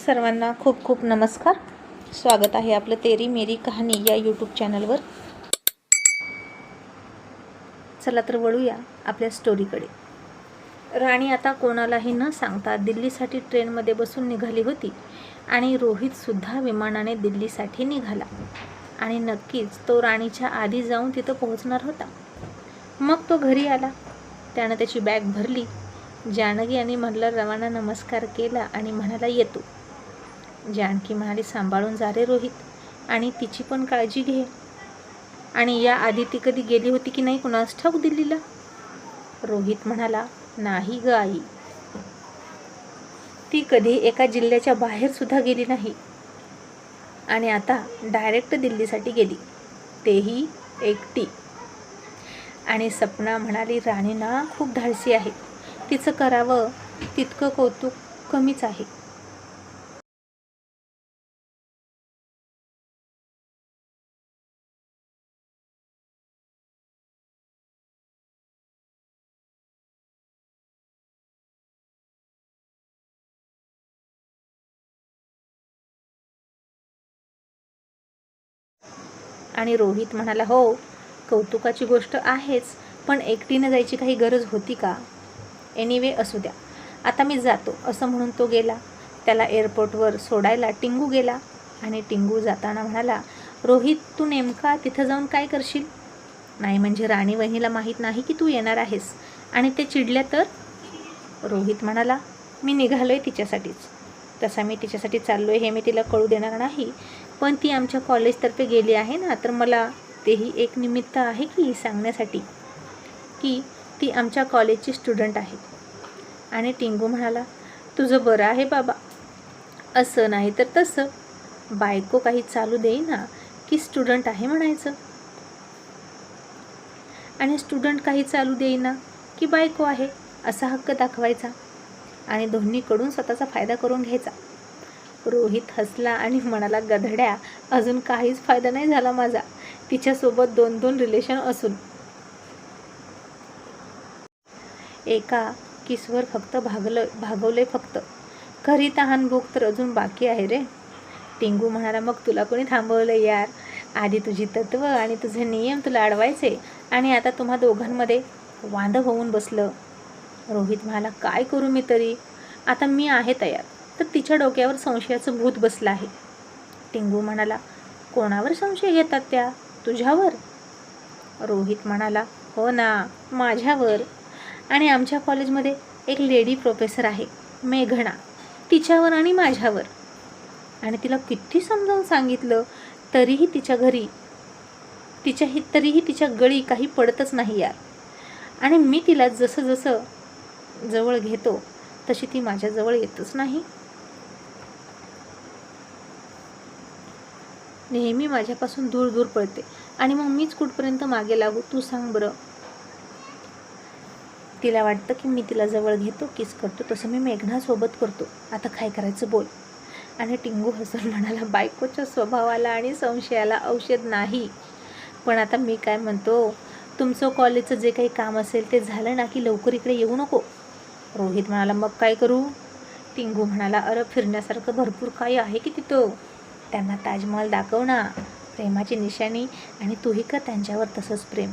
सर्वांना खूप खूप नमस्कार. स्वागत आहे आपलं तेरी मेरी कहाणी या यूट्यूब चॅनलवर. चला तर वळूया आपल्या स्टोरीकडे. राणी आता कोणालाही न सांगता दिल्लीसाठी ट्रेनमध्ये बसून निघाली होती आणि रोहितसुद्धा विमानाने दिल्लीसाठी निघाला. आणि नक्कीच तो राणीच्या आधी जाऊन तिथं पोहोचणार होता. मग तो घरी आला. त्यानं त्याची बॅग भरली. जानकी आणि मल्हाररावांना नमस्कार केला आणि म्हणाला, येतो. जानकी म्हणाली, सांभाळून जा रे रोहित, आणि तिची पण काळजी घे. आणि या आधी ती कधी गेली होती की नाही कुणास ठाऊक दिल्लीला? रोहित म्हणाला, नाही ग आई, ती कधी एका जिल्ह्याच्या बाहेर सुद्धा गेली नाही. आणि आता डायरेक्ट दिल्लीसाठी गेली, तेही एकटी. आणि सपना म्हणाली, राणी ना खूप धाडसी आहे, तिचं करावं तितकं कौतुक कमीच आहे. आणि रोहित म्हणाला, हो, कौतुकाची गोष्ट आहेच, पण एकटीनं जायची काही गरज होती का? एनिवे असू द्या, आता मी जातो, असं म्हणून तो गेला. त्याला एअरपोर्टवर सोडायला टिंगू गेला. आणि टिंगू जाताना म्हणाला, रोहित, तू नेमका तिथं जाऊन काय करशील? नाही म्हणजे राणी वहिनीला माहीत नाही की तू येणार आहेस आणि ते चिडल्या तर? रोहित म्हणाला, मी निघालोय तिच्यासाठीच. तसा मी तिच्यासाठी चाललोय हे मी तिला कळू देणार नाही, पण ती आमच्या कॉलेजतर्फे गेली आहे ना, तर मला तेही एक निमित्त आहे की सांगण्यासाठी की ती आमच्या कॉलेजची स्टुडंट आहे. आणि टिंगू म्हणाला, तुझं बरं आहे बाबा, असं नाही तर तसं, बायको काही चालू देईना की स्टुडंट आहे म्हणायचं, आणि स्टुडंट काही चालू देईना की बायको आहे असा हक्क दाखवायचा आणि दोन्हीकडून स्वतःचा फायदा करून घ्यायचा. रोहित हसला आणि म्हणाला, गधड्या, अजून काहीच फायदा नाही झाला माझा, तिच्यासोबत 2-2 रिलेशन असून. एका किसवर फक्त भागवलंय फक्त, खरी तहान भूक तर अजून बाकी आहे रे. टिंगू म्हणाला, मग तुला कोणी थांबवलं यार? आधी तुझी तत्व आणि तुझे नियम तुला अडवायचे आणि आता तुम्हा दोघांमध्ये वांद होऊन बसलं. रोहित म्हणाला, काय करू मी तरी? आता मी आहे तयार, तर तिच्या डोक्यावर संशयाचं भूत बसलं आहे. टिंगू म्हणाला, कोणावर संशय घेतात त्या? तुझ्यावर? रोहित म्हणाला, हो ना, माझ्यावर. आणि आमच्या कॉलेजमध्ये एक लेडी प्रोफेसर आहे, मेघना, तिच्यावर आणि माझ्यावर. आणि तिला किती समजावून सांगितलं तरीही तिच्या गळी काही पडतच नाही यार. आणि मी तिला जसं जसं जवळ घेतो तशी ती माझ्या जवळ येतच नाही. नेहमी माझ्यापासून दूर दूर पळते आणि मग मीच कुठपर्यंत मागे लागू, तू सांग बरं. तिला वाटतं की मी तिला जवळ घेतो, किस करतो, तसं मी मेघनासोबत करतो. आता काय करायचं बोल? आणि टिंगू हसून म्हणाला, बायकोच्या स्वभावाला आणि संशयाला औषध नाही. पण आता मी काय म्हणतो, तुमचं कॉलेजचं जे काही काम असेल ते झालं ना की लवकर इकडे येऊ नको. रोहित म्हणाला, मग काय करू? टिंगू म्हणाला, अरे फिरण्यासारखं भरपूर काही आहे की तिथं. त्यांना ताजमहल दाखव ना, प्रेमाची निशाणी, आणि तूही कर त्यांच्यावर तसंच प्रेम.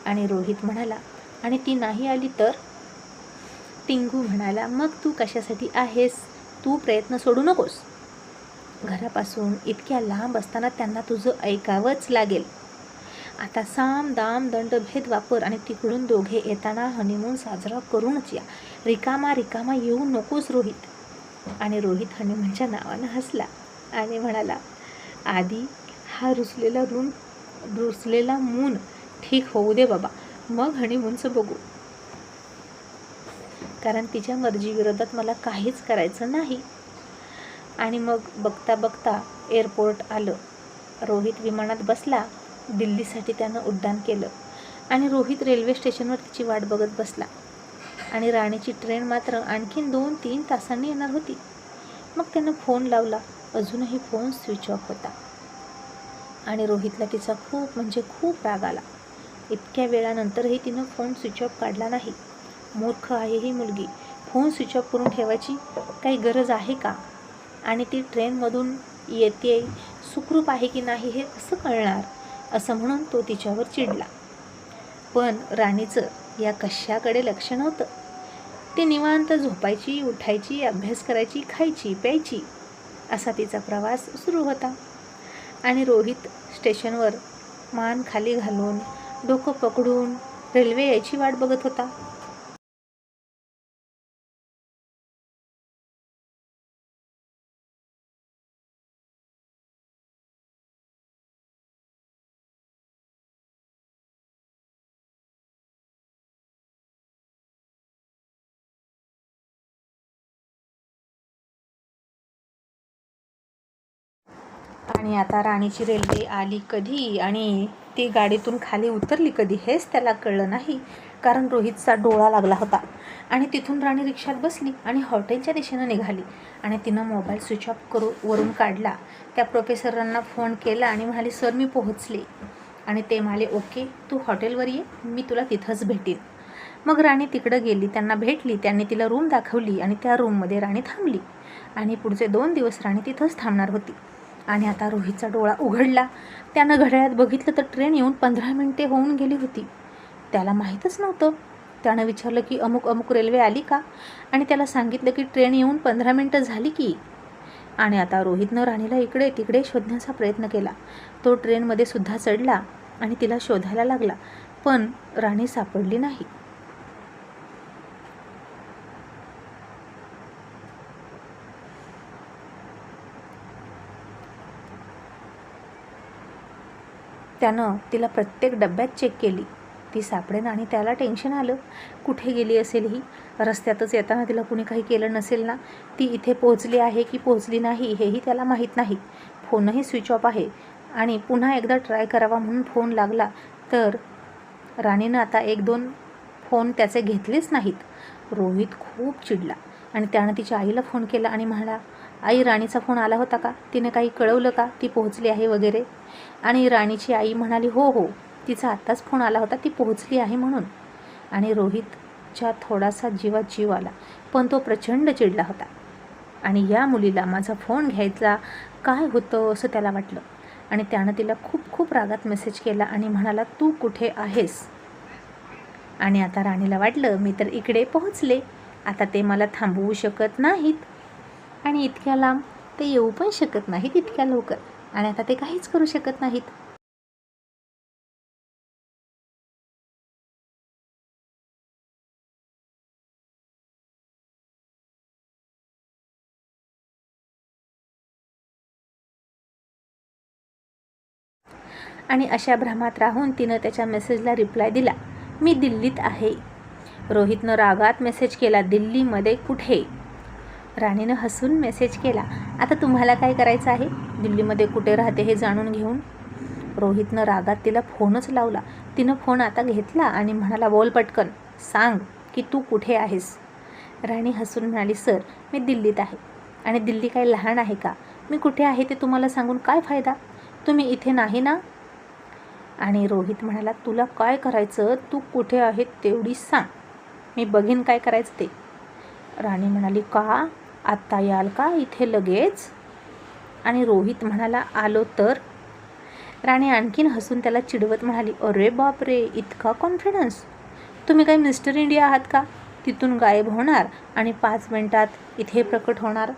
आणि रोहित म्हणाला, आणि ती नाही आली तर? टिंगू म्हणाला, मग तू कशासाठी आहेस? तू प्रयत्न सोडू नकोस. घरापासून इतक्या लांब असताना त्यांना तुझं ऐकावंच लागेल. आता साम दाम दंड भेद वापर आणि तिकडून दोघे येताना हनीमून साजरा करूनच या. रिकामा येऊ नकोस रोहित. आणि रोहित हनीमूनच्या नावानं हसला आणि म्हणाला, आधी हा रुसलेला मून ठीक होऊ दे बाबा, मग हनीमूनचं बघू. कारण तिच्या मर्जीविरोधात मला काहीच करायचं नाही. आणि मग बघता बघता एअरपोर्ट आलं. रोहित विमानात बसला. दिल्लीसाठी त्यानं उड्डाण केलं. आणि रोहित रेल्वे स्टेशनवर तिची वाट बघत बसला. आणि राणीची ट्रेन मात्र आणखीन 2-3 तासांनी येणार होती. मग त्यानं फोन लावला. अजूनही फोन स्विच ऑफ होता. आणि रोहितला तिचा खूप राग आला. इतक्या वेळानंतरही तिनं फोन स्विच ऑफ काढला नाही. मूर्ख आहे ही मुलगी. फोन स्विच ऑफ करून ठेवायची काही गरज आहे का? आणि ती ट्रेनमधून येते सुखरूप आहे की नाही हे कसं कळणार? असं म्हणून तो तिच्यावर चिडला. पण राणीचं या कशाकडे लक्ष नव्हतं. ती निवांत झोपायची, उठायची, अभ्यास करायची, खायची, प्यायची असा तिचा प्रवास सुरू होता. आणि रोहित स्टेशनवर मान खाली घालून, डोकं पकडून रेल्वे यायची वाट बघत होता. आणि आता राणीची रेल्वे आली कधी आणि ती गाडीतून खाली उतरली कधी हेच त्याला कळलं नाही. कारण रोहितचा डोळा लागला होता. आणि तिथून राणी रिक्षात बसली आणि हॉटेलच्या दिशेनं निघाली. आणि तिनं मोबाईल स्विच ऑफ वरून काढला. त्या प्रोफेसरांना फोन केला आणि म्हणाली, सर मी पोहोचले. आणि ते म्हणाले, ओके तू हॉटेलवर ये, मी तुला तिथंच भेटेन. मग राणी तिकडं गेली, त्यांना भेटली. त्यांनी तिला रूम दाखवली आणि त्या रूममध्ये राणी थांबली. आणि पुढचे 2 दिवस राणी तिथंच थांबणार होती. आणि आता रोहितचा डोळा उघडला. त्यानं घड्याळात बघितलं तर ट्रेन येऊन 15 मिनिटे होऊन गेली होती. त्याला माहीतच नव्हतं. त्यानं विचारलं की अमुक अमुक रेल्वे आली का? आणि त्याला सांगितलं की ट्रेन येऊन 15 मिनिटं झाली की. आणि आता रोहितनं राणीला इकडे तिकडे शोधण्याचा प्रयत्न केला. तो ट्रेनमध्ये सुद्धा चढला आणि तिला शोधायला लागला. पण राणी सापडली नाही. त्यानं तिला प्रत्येक डब्यात चेक केली, ती सापडेना. आणि त्याला टेन्शन आलं, कुठे गेली असेल ही? रस्त्यातच येताना तिला कुणी काही केलं नसेल ना? ती इथे पोहोचली आहे की पोहोचली नाही हेही त्याला माहीत नाही. फोनही स्विच ऑफ आहे. आणि पुन्हा एकदा ट्राय करावा म्हणून फोन लागला तर राणीनं आता 1-2 फोन त्याचे घेतलेच नाहीत. रोहित खूप चिडला आणि त्यानं तिच्या आईला फोन केला आणि म्हणाला, आई राणीचा फोन आला होता का? तिने काही कळवलं का ती पोहोचली आहे वगैरे? आणि राणीची आई म्हणाली, हो हो तिचा आत्ताच फोन आला होता, ती पोहोचली आहे म्हणून. आणि रोहितच्या थोडासा जीवात जीव आला, पण तो प्रचंड चिडला होता. आणि या मुलीला माझा फोन घ्यायचा काय होतं असं त्याला वाटलं. आणि त्यानं तिला खूप खूप रागात मेसेज केला आणि म्हणाला, तू कुठे आहेस? आणि आता राणीला वाटलं, मी तर इकडे पोहोचले, आता ते मला थांबवू शकत नाहीत. आणि इतक्या लांब ते येऊ पण शकत नाहीत इतक्या लवकर. आणि आता ते काहीच करू शकत नाहीत. आणि अशा भ्रमात राहून तिनं त्याच्या मेसेजला रिप्लाय दिला, मी दिल्लीत आहे. रोहितनं रागात मेसेज केला, दिल्लीमध्ये कुठे? राणीनं हसून मेसेज केला, आता तुम्हाला काय करायचं आहे? दिल्लीमध्ये कुठे राहते हे जाणून घेऊन. रोहितनं रागात तिला फोनच लावला. तिनं फोन आता घेतला आणि म्हणाला, बोल पटकन, सांग की तू कुठे आहेस? राणी हसून म्हणाली, सर मी दिल्लीत आहे. आणि दिल्ली काही लहान आहे का? मी कुठे आहे ते तुम्हाला सांगून काय फायदा? तुम्ही इथे नाही ना? आणि रोहित म्हणाला, तुला काय करायचं? तू कुठे आहे तेवढी सांग, मी बघीन काय करायचं ते. राणी म्हणाली, का? आत्ता याल का इथे लगेच? आणि रोहित म्हणाला, आलो तर? राणी आणखीन हसून त्याला चिडवत म्हणाली, अरे बापरे, इतका कॉन्फिडन्स? तुम्ही काही मिस्टर इंडिया आहात का? तिथून गायब होणार आणि 5 मिनिटात इथे प्रकट होणार.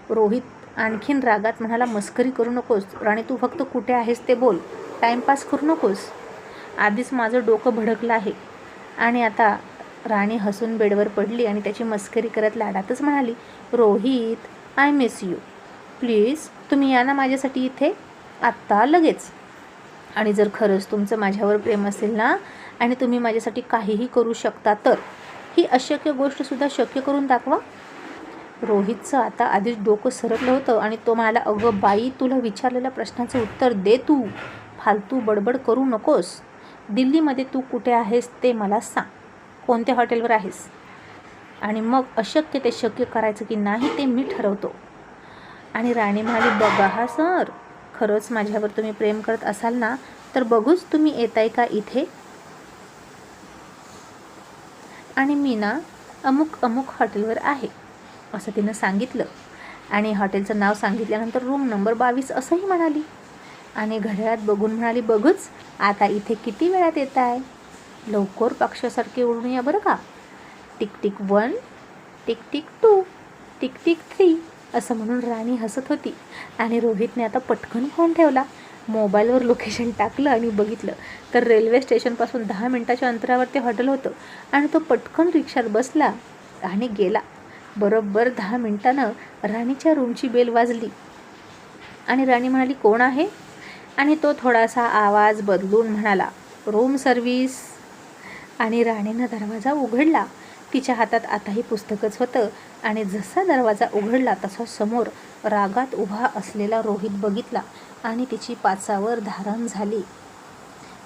रोहित आणखीन रागात म्हणाला, मस्करी करू नकोस राणी, तू फक्त कुठे आहेस ते बोल, टाईमपास करू नकोस. आधीच माझं डोकं भडकलं आहे. आणि आता राणी हसून बेडवर पडली आणि त्याची मस्करी करत लाडातच म्हणाली, Rohit I miss you, please तुम्ही या ना माझ्यासाठी इथे आत्ता लगेच. आणि जर खरंच तुमचं माझ्यावर प्रेम असेल ना आणि तुम्ही माझ्यासाठी काहीही करू शकता तर ही अशक्य गोष्टसुद्धा शक्य करून दाखवा. रोहितचं आता आधीच डोकं सरकलं होतं आणि तो म्हणाला, अगं बाई, तुला विचारलेल्या प्रश्नाचं उत्तर दे, तू फालतू बडबड करू नकोस. दिल्लीमध्ये तू कुठे आहेस ते मला सांग. कोणत्या हॉटेलवर आहेस? आणि मग अशक्य ते शक्य करायचं की नाही ते मी ठरवतो. आणि राणी म्हणाली, बघा हा सर, खरंच माझ्यावर तुम्ही प्रेम करत असाल ना तर बघूच तुम्ही येताय का इथे. आणि मी ना अमुक अमुक हॉटेलवर आहे असं तिनं सांगितलं. आणि हॉटेलचं नाव सांगितल्यानंतर रूम नंबर 22 असंही म्हणाली. आणि घड्याळात बघून म्हणाली, बघूच आता इथे किती वेळात येत आहे. लवकर पक्षासारखे उडून या बरं का. Tick tick 1, tick tick 2, tick tick 3 असं म्हणून राणी हसत होती. आणि रोहितने आता पटकन फोन ठेवला, मोबाईलवर लोकेशन टाकलं आणि बघितलं तर रेल्वे स्टेशनपासून 10 मिनिटाच्या अंतरावर ते हॉटेल होतं. आणि तो पटकन रिक्षात बसला आणि गेला. बरोबर 10 मिनिटानं राणीच्या रूमची बेल वाजली. आणि राणी म्हणाली, कोण आहे? आणि तो थोडासा आवाज बदलून म्हणाला, रूम सर्व्हिस. आणि राणीनं दरवाजा उघडला. तिच्या हातात आताही पुस्तकच होतं. आणि जसा दरवाजा उघडला तसा समोर रागात उभा असलेला रोहित बघितला. आणि तिची पाचावर धारण झाली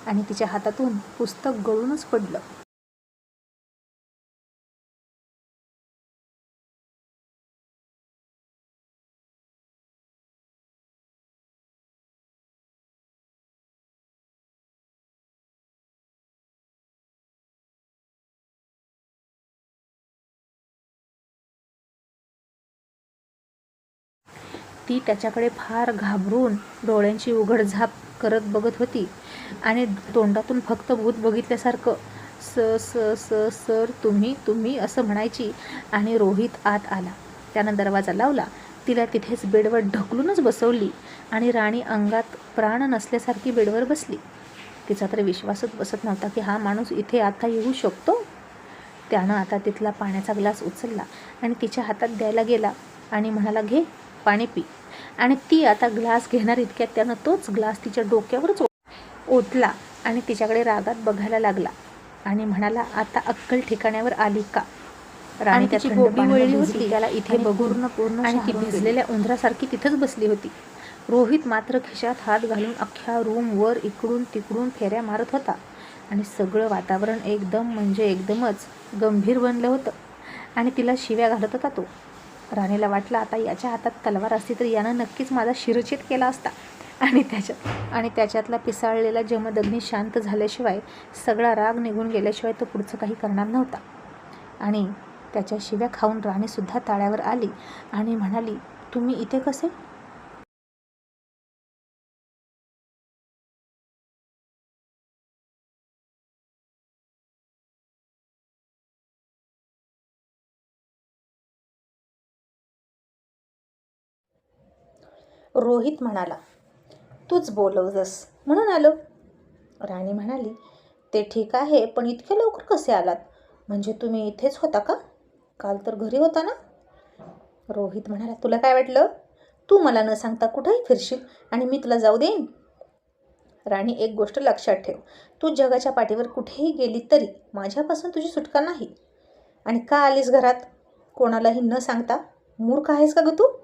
आणि तिच्या हातातून पुस्तक गळूनच पडलं. ती त्याच्याकडे फार घाबरून डोळ्यांची उघडझाप करत बघत होती. आणि तोंडातून फक्त भूत बघितल्यासारखं स स स सर तुम्ही असं म्हणायची. आणि रोहित आत आला. त्यानं दरवाजा लावला. तिला तिथेच बेडवर ढकलूनच बसवली. आणि राणी अंगात प्राण नसल्यासारखी बेडवर बसली. तिचा तर विश्वासच बसत नव्हता की हा माणूस इथे आता येऊ शकतो. त्यानं आता तिथला पाण्याचा ग्लास उचलला आणि तिच्या हातात द्यायला गेला आणि म्हणाला, घे पाणी पी. आणि ती आता ग्लास घेणार इतक्यात त्यानं तोच ग्लास तिच्या डोक्यावरच ओतला आणि तिच्याकडे रागात बघायला लागला आणि म्हणाला, आता अक्कल ठिकाण्यावर आली का? राणी त्याची बोबडी वळली होती त्याला इथे बघून पूर्ण आणि ती भिजलेल्या उंदरासारखी तिथंच बसली होती. रोहित मात्र खिशात हात घालून अख्ख्या रूमवर इकडून तिकडून फेऱ्या मारत होता. आणि सगळं वातावरण एकदम म्हणजे एकदमच गंभीर बनलं होतं. आणि तिला शिव्या घालत होता तो. राणीला वाटलं, आता याच्या हातात तलवार असती तर यानं नक्कीच माझा शिरच्छेद केला असता. आणि त्याच्यातला पिसाळलेला जमदग्नी शांत झाल्याशिवाय, सगळा राग निघून गेल्याशिवाय तो पुढचं काही करणार नव्हता. आणि त्याच्या शिव्या खाऊन राणीसुद्धा ताळ्यावर आली आणि म्हणाली, तुम्ही इथे कसे? रोहित म्हणाला, तूच बोलवलंस म्हणून आलो. राणी म्हणाली, ते ठीक आहे, पण इतक्या लवकर कसे आलात? म्हणजे तुम्ही इथेच होता का? काल तर घरी होता ना? रोहित म्हणाला, तुला काय वाटलं? तू मला न सांगता कुठेही फिरशील आणि मी तुला जाऊ देईन? राणी, एक गोष्ट लक्षात ठेव, तू जगाच्या पाठीवर कुठेही गेली तरी माझ्यापासून तुझी सुटका नाही. आणि का आलीस घरात कोणालाही न सांगता? मूर्ख आहेस का ग तू?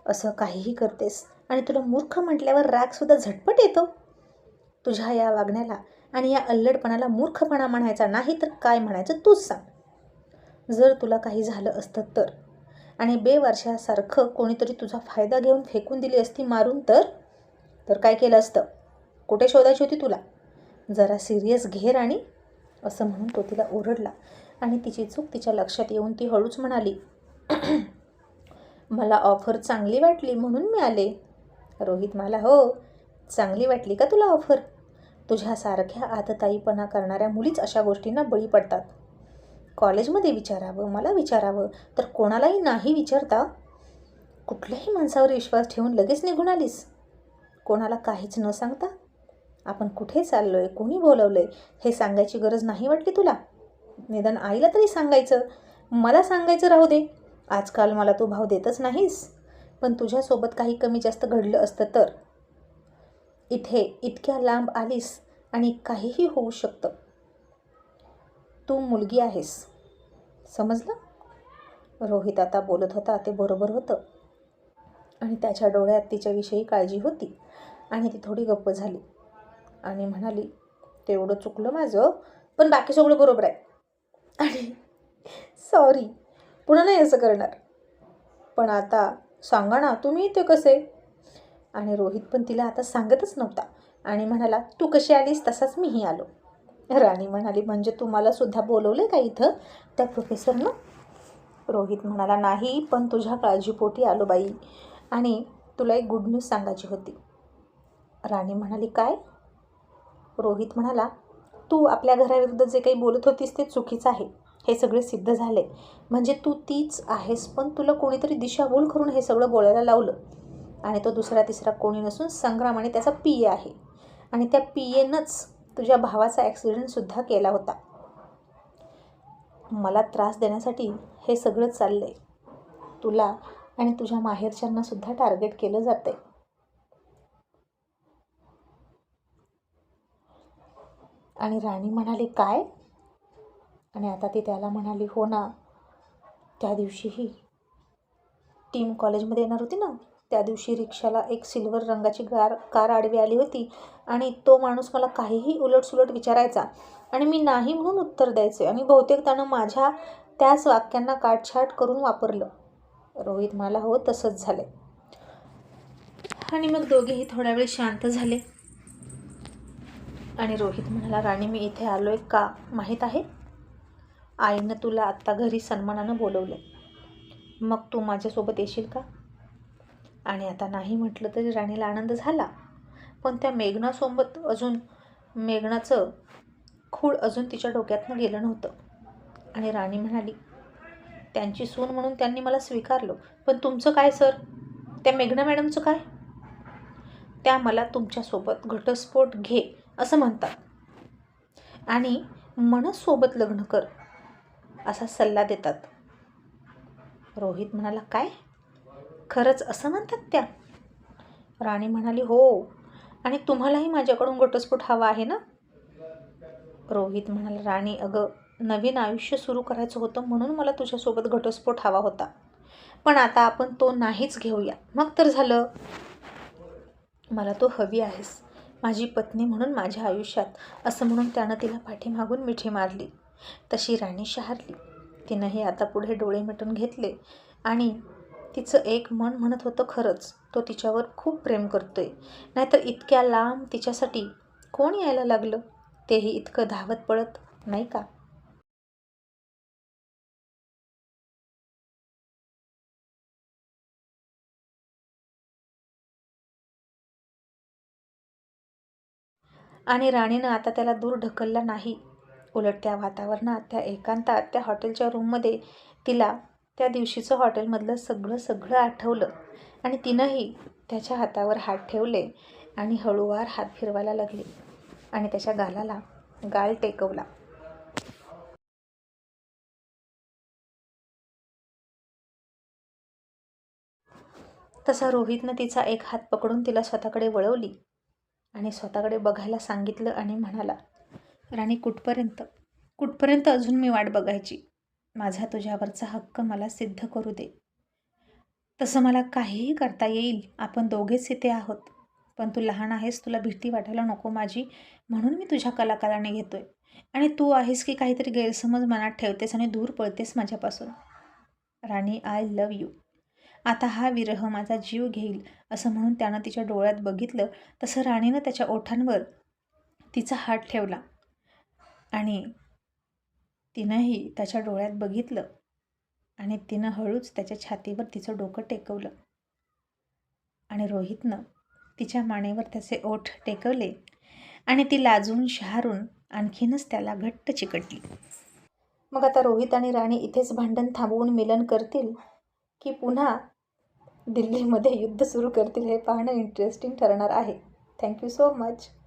असं काहीही करतेस आणि तुला मूर्ख म्हटल्यावर रागसुद्धा झटपट येतो. तुझ्या या वागण्याला आणि या अल्लडपणाला मूर्खपणा म्हणायचा नाही तर काय म्हणायचं तूच सांग. जर तुला काही झालं असतं तर, आणि बेवारशासारखं कोणीतरी तुझा फायदा घेऊन फेकून दिली असती मारून तर काय केलं असतं? कुठे शोधायची होती तुला? जरा सिरियस घे राणी, असं म्हणून तो तिला ओरडला. आणि तिची चूक तिच्या लक्षात येऊन ती हळूच म्हणाली, मला ऑफर चांगली वाटली म्हणून मी आले. रोहित म्हणाला, हो, चांगली वाटली का तुला ऑफर? तुझ्यासारख्या आतताईपणा करणाऱ्या मुलीच अशा गोष्टींना बळी पडतात. कॉलेजमध्ये विचारावं, मला विचारावं, तर कोणालाही नाही विचारता कुठल्याही माणसावर विश्वास ठेवून लगेच निघून आलीस. कोणाला काहीच न सांगता. आपण कुठे चाललोय, कोणी बोलवलंय हे सांगायची गरज नाही वाटली तुला? निदान आईला तरी सांगायचं. मला सांगायचं राहू दे, आजकाल मला तू भाव देतच नाहीस. पण तुझ्यासोबत काही कमी जास्त घडलं असतं तर? इथे इतक्या लांब आलीस आणि काहीही होऊ शकतं. तू मुलगी आहेस, समजलं? रोहित आता बोलत होता ते बरोबर होतं. आणि त्याच्या डोळ्यात तिच्याविषयी काळजी होती. आणि ती थोडी गप्प झाली आणि म्हणाली, तेवढं चुकलं माझं, पण बाकी सगळं बरोबर आहे. आणि सॉरी, पुन्हा नाही असं करणार. पण आता सांगा ना, तुम्ही इथे कसे? आणि रोहित पण तिला आता सांगतच नव्हता आणि म्हणाला, तू कशी आलीस तसाच मीही आलो. राणी म्हणाली, म्हणजे तुम्हाला सुद्धा बोलवलं का इथं त्या प्रोफेसरनं? रोहित म्हणाला, नाही, पण तुझ्या काळजीपोटी आलो बाई, आणि तुला एक गुड न्यूज सांगायची होती. राणी म्हणाली, काय? रोहित म्हणाला, तू आपल्या घराविरुद्ध जे काही बोलत होतीस ते चुकीचं आहे. हे सगळे सिद्ध झाले. म्हणजे तू तीच आहेस, पण तुला कोणीतरी दिशाभूल करून हे सगळं बोलायला लावलं. आणि तो दुसरा तिसरा कोणी नसून संग्राम आणि त्याचा पीए आहे. आणि त्या पीएनंच तुझ्या भावाचा ॲक्सिडेंटसुद्धा केला होता. मला त्रास देण्यासाठी हे सगळं चाललं आहे. तुला आणि तुझ्या माहेरच्यांनासुद्धा टार्गेट केलं जातं आहे. आणि राणी म्हणाली, काय? आणि आता ती त्याला म्हणाली, हो ना, त्या दिवशीही टीम कॉलेजमध्ये येणार होती ना, त्या दिवशी रिक्षाला एक सिल्वर रंगाची कार आडवी आली होती आणि तो माणूस मला काहीही उलटसुलट विचारायचा आणि मी नाही म्हणून उत्तर द्यायचे आणि बहुतेक त्यानं माझ्या त्याच वाक्यांना काटछाट करून वापरलं. रोहित म्हणाला, हो, तसंच झालं. आणि मग दोघेही थोडा वेळ शांत झाले. आणि रोहित म्हणाला, राणी, मी इथे आलोय का माहीत आहे? आईनं तुला आत्ता घरी सन्मानानं बोलवलं. मग तू माझ्यासोबत येशील का? आणि आता नाही म्हटलं तरी राणीला आनंद झाला. पण त्या मेघनाचं खूळ अजून तिच्या डोक्यातनं गेलं नव्हतं. आणि राणी म्हणाली, त्यांची सून म्हणून त्यांनी मला स्वीकारलं, पण तुमचं काय सर? त्या मेघना मॅडमचं काय? त्या मला तुमच्यासोबत घटस्फोट घे असं म्हणतात आणि मनसोबत लग्न कर असा सल्ला देतात. रोहित म्हणाला, काय? खरंच असं म्हणतात त्या? राणी म्हणाली, हो, आणि तुम्हालाही माझ्याकडून घटस्फोट हवा आहे ना? रोहित म्हणाला, राणी, अगं, नवीन आयुष्य सुरू करायचं होतं म्हणून मला तुझ्यासोबत घटस्फोट हवा होता. पण आता आपण तो नाहीच घेऊया. मग तर झालं. मला तो हवी आहेस, माझी पत्नी म्हणून माझ्या आयुष्यात, असं म्हणून त्यानं तिला पाठीमागून मिठी मारली. तशी राणी शहारली. तिनंही आता पुढे डोळे मिटून घेतले आणि तिचं एक मन म्हणत होतं, खरंच तो तिच्यावर खूप प्रेम करतोय, नाहीतर इतक्या लांब तिच्यासाठी कोण यायला लागलं, तेही इतकं धावत पळत, नाही का? आणि राणीनं आता त्याला दूर ढकलला नाही. उलट त्या वातावरणात, त्या एकांतात, त्या हॉटेलच्या रूममध्ये तिला त्या दिवशीचं हॉटेलमधलं सगळं सगळं आठवलं आणि तिनंही त्याच्या हातावर हात ठेवले आणि हळूवार हात फिरवायला लागले आणि त्याच्या गालाला गाल टेकवला. तसा रोहितनं तिचा एक हात पकडून तिला स्वतःकडे वळवली आणि स्वतःकडे बघायला सांगितलं आणि म्हणाला, राणी, कुठपर्यंत अजून मी वाट बघायची? माझा तुझ्यावरचा हक्क मला सिद्ध करू दे. तसं मला काहीही करता येईल. आपण दोघेच इथे आहोत. पण तू लहान आहेस, तुला भीती वाटायला नको माझी, म्हणून मी तुझ्या कलाकाराने घेतोय. आणि तू आहेस की काहीतरी गैरसमज मनात ठेवतेस आणि दूर पळतेस माझ्यापासून. राणी, आय लव्ह यू. आता हा विरह माझा जीव घेईल असं म्हणून त्यानं तिच्या डोळ्यात बघितलं. तसं राणीनं त्याच्या ओठांवर तिचा हात ठेवला आणि तिनंही त्याच्या डोळ्यात बघितलं आणि तिनं हळूच त्याच्या छातीवर तिचं डोकं टेकवलं आणि रोहितनं तिच्या मानेवर त्याचे ओठ टेकवले आणि ती लाजून शहारून आणखीनच त्याला घट्ट चिकटली. मग आता रोहित आणि राणी इथेच भांडण थांबवून मिलन करतील की पुन्हा दिल्लीमध्ये युद्ध सुरू करतील, हे पाहणं इंटरेस्टिंग ठरणार आहे. Thank you so much.